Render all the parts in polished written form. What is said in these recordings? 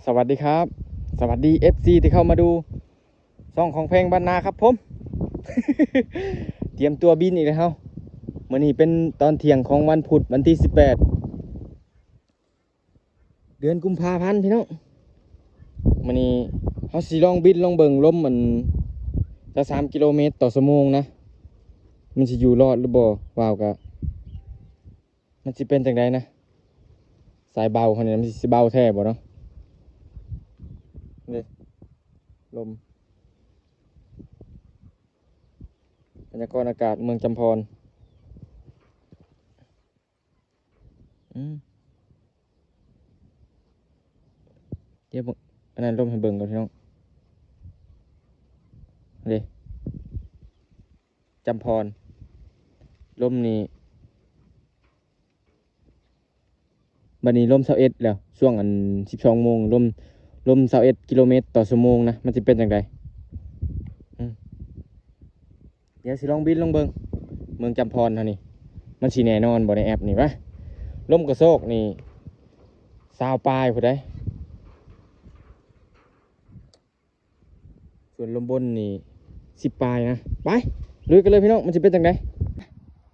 สวัสดีครับสวัสดี FC ที่เข้ามาดูช่องของเพลงบรรณาครับผม เตรียมตัวบินอีกแล้วมื้อนี้เป็นตอนเที่ยงของวันพุธวันที่18เดือนกุมภาพันธ์พี่น้องมื้อนี้เฮาสิลองบินลองเบิ่งลมมันจะ3 กิโลเมตรต่อชั่วโมงนะมันสิอยู่รอดหรือบ่ว้าวกะมันสิเป็นจังไดนะสายเบาเขาเนี่ยมันสิเบาแท้บ่เนาะนี่ลมบรรยากาศอากาศเมืองจำพรเดี๋ยวอันนั้นลมให้เบิ่งก่อนพี่น้องเด้จำพรลมนี้บัดนี้ลม21แล้วช่วง12 โมงลม21 กิโลเมตรต่อชั่วโมงนะมันสิเป็นจังไดเดี๋ยวสิลองบินลองเบิ่งเมืองจำพรเท่านี้มันสิแน่นอนบ่ในแอปนี่วะลมกระโชกนี่20 ปลายพุ่นได้ส่วนลมบนนี่10 ปลายนะไปลุยกันเลยพี่น้องมันสิเป็นจังได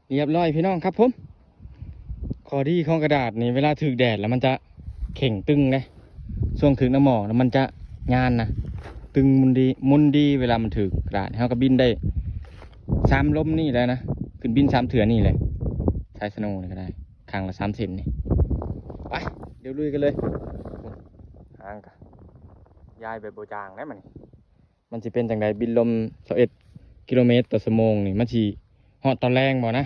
เรียบร้อยพี่น้องครับผมข้อดีของกระดาษนี่เวลาถึกแดดแล้วมันจะเข่งตึงนะช่วงถึงน้ำหมอกแล้วมันจะงานนะตึงมุนดีเวลามันถึกกระดาษเขาก็บินได้3 ลมนี่แหละนะขึ้นบิน3 เถื่อนี่เลยใช้สโนว์นี่ก็ได้ครั้งละ3 เซนนี่ไปเดี๋ยวลุยกันเลยห่างกันยายแบบโบจางนะมันจะเป็นจังไดบินลม21 กิโลเมตรต่อชั่วโมงนี่มันสิฮอดตอนแรงบ่นะ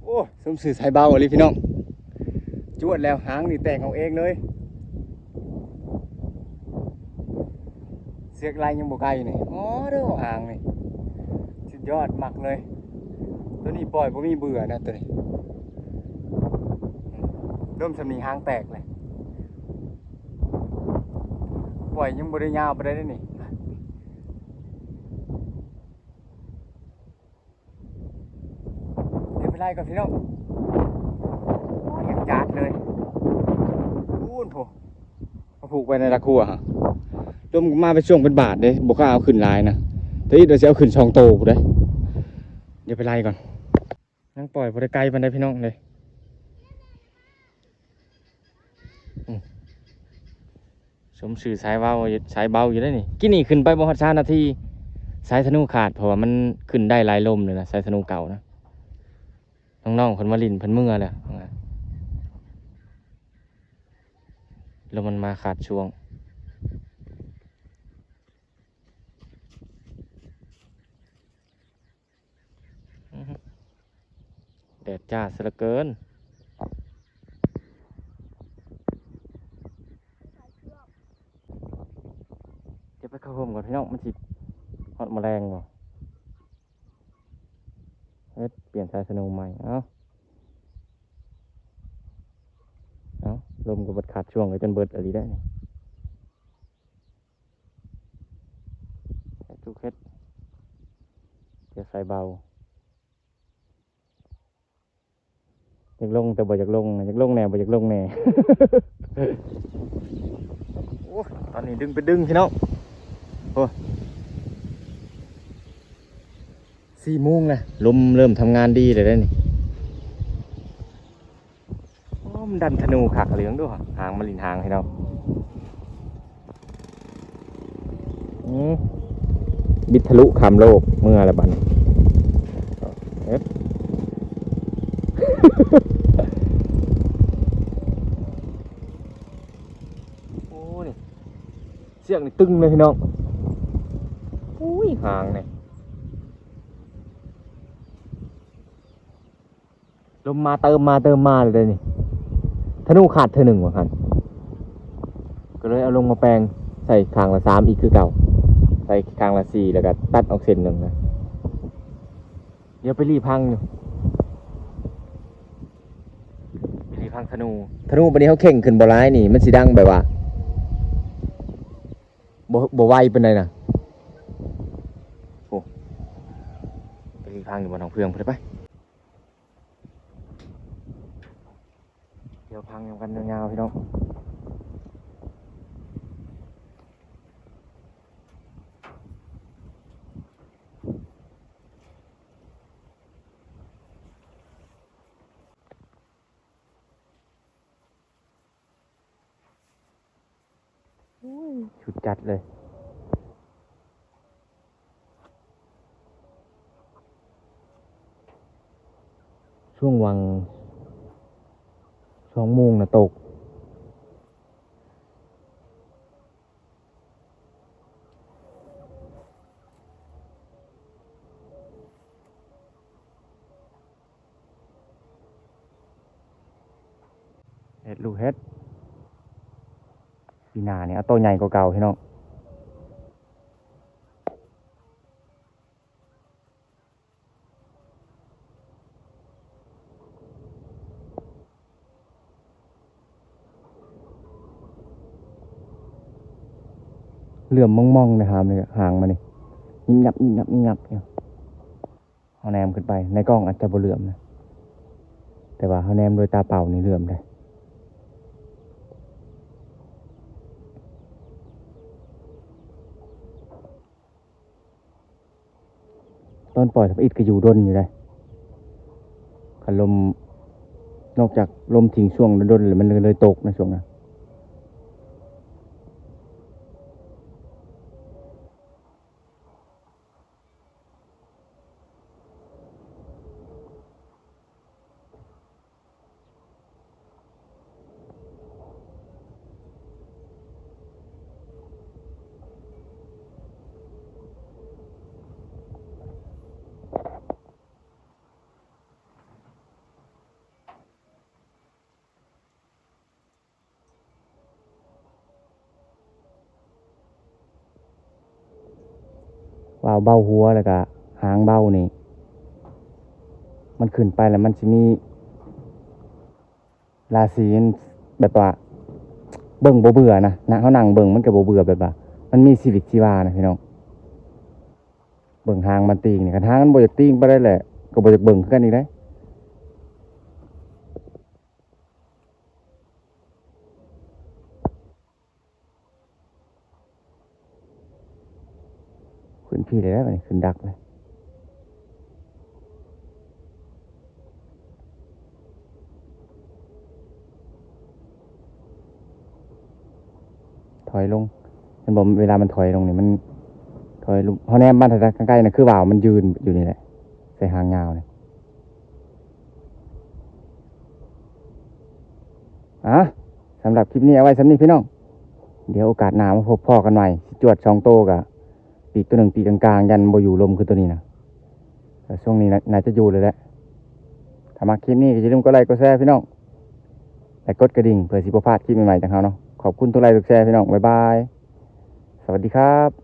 โอ้สมสื่อสายเบาเลยพี่น้องจวดแล้วหางนี่แตกเอาเองเลยเสียกลายยังบกไกลนี่อ๋อเด้อหางนี่สุดยอดมักเลยตัวนี้ปล่อยผมมีเบื่อนะตัวนี้เริ่มสำนีหางแตกเลยปล่อยยังบริยาวไปได้นี่เดี๋ยวไปไล่ก่อนพี่น้องยังจัดเลยพูนโถมาผูกไปในตะกั่วฮะร่มมาไปช่วงเป็นบาทเลยบอกว่าเอาขึ้นลายนะแต่อีเดี๋ยวจะเอาขึ้น2 โตกูได้เดี๋ยวไปไล่ก่อนยังปล่อยบริไกลมันได้พี่น้องเลยสมสื่อสายเบาอยู่ได้นี่กินนี่ขึ้นไปบ่ฮอด3 นาที สายธนูขาดเพราะว่ามันขึ้นได้หลายลมเลยนะสายธนูเก่านะน้องๆคนมาลินเพิ่นเมื่อเลยแล้วมันมาขาดช่วงแดดจ้าซะเหลือเกินเดี๋ยวไปเข้าห่มก่อนพี่น้องมันสิฮอดแมลงบ่เปลี่ยนสายธนูใหม่เอาลมก็บดขาดช่วงเลยจนเบิดอะไรได้นี่ทุกเฮ็ดจะใส่เบาอยากลงแต่บ่อยากลงอยากลงแน่บ่อยากลงแน่ โอ้ตอนนี้ดึงไปดึงพี่น้องโอ้4 โมงเลยลมเริ่มทำงานดีเลยได้นี่โอ้มันดันธนูขักเหลืองด้วยหางมาลินหางให้เราบิดทะลุคำโลกเมื่อไรบัดนโอ้นี่เสียงนี่ตึงเลยพี่น้องอุ้ยหางเนี่ยลมมาเติมมาเลยนี่ธนูขาดเธอหนึ่งว่ะคันก็เลยเอาลงมาแปลงใส่คางละ3อีกคือเก่าใส่คางละ4แล้วก็ตัดออกเส้นหนึ่งนะเดี๋ยวไปรีพังอยู่รีพังธนูบันนี้เขาเข่งขึ้นบ่ร้ายนี่มันสีดังแบบว่าบ่ไวเป็นไรนะโอ้ไปรีพังอยู่บนท้องเพื่องไปเดี๋ยวพังกันยาวๆพี่น้องชุดจัดเลยช่วงวัง2 โมงนะตกเฮ็ดลูกเฮ็ดปีหน้าเนี่ยเอาตัวใหญ่กว่าเก่าพี่น้องเหลื่อมมองๆนะครับเนี่ยหางมานี่ยิบยับเนี่ยเอาแนมขึ้นไปในกล้องอาจจะบ่เหลื่อมนะแต่ว่าเขาแนมโดยตาเปล่านี่เหลื่อมได้ตอนปล่อยทับอิดก็อยู่ดนอยู่เลยขันลมนอกจากลมทิ้งช่วงดนเลยมันเลยตกนะช่วงนั้นว่าเบาหัวแล้วก็หางเบานี่มันขึ้นไปแล้วมันจะมีราศีแบบว่าเบิ่งบ่เบื่อนะเขานั่งเบิ่งมันก็บ่เบื่อแบบว่ามันมีชีวิตชีวานะพี่น้องเบิ่งหางมันตีงนี่คันหางมันบ่อยากตีงไปได้แหละก็บ่อยากเบิ่งคือกันอีกได้ขึ้นพี่เลยได้ไหมขึ้นดักเลยถอยลงมันบอกเวลามันถอยลงนี่มัน ถอยลุเพราะแนมบ้านทางใกล้ๆนะคือว่าวมันยืนอยู่นี่แหละใส่หางยาวเนี่ยสำหรับคลิปนี้เอาไว้สำนี้พี่น้องเดี๋ยวโอกาสหน้ามาพบพ่อกันใหม่สิจวด2 โตกับปีกตัวหนึ่งปีกกลางๆยันบ่อยู่ลมคือตัวนี้นะแต่ช่วงนี้น่าจะอยู่เลยแหละถ้ามาคลิปนี้ก็อย่าลืมกดไลค์กดแชร์พี่น้องและกดกระดิ่งเพื่อสิบ่พลาดคลิปใหม่ๆจากเราเนาะขอบคุณทุกไลค์ทุกแชร์พี่น้องบ๊ายบายสวัสดีครับ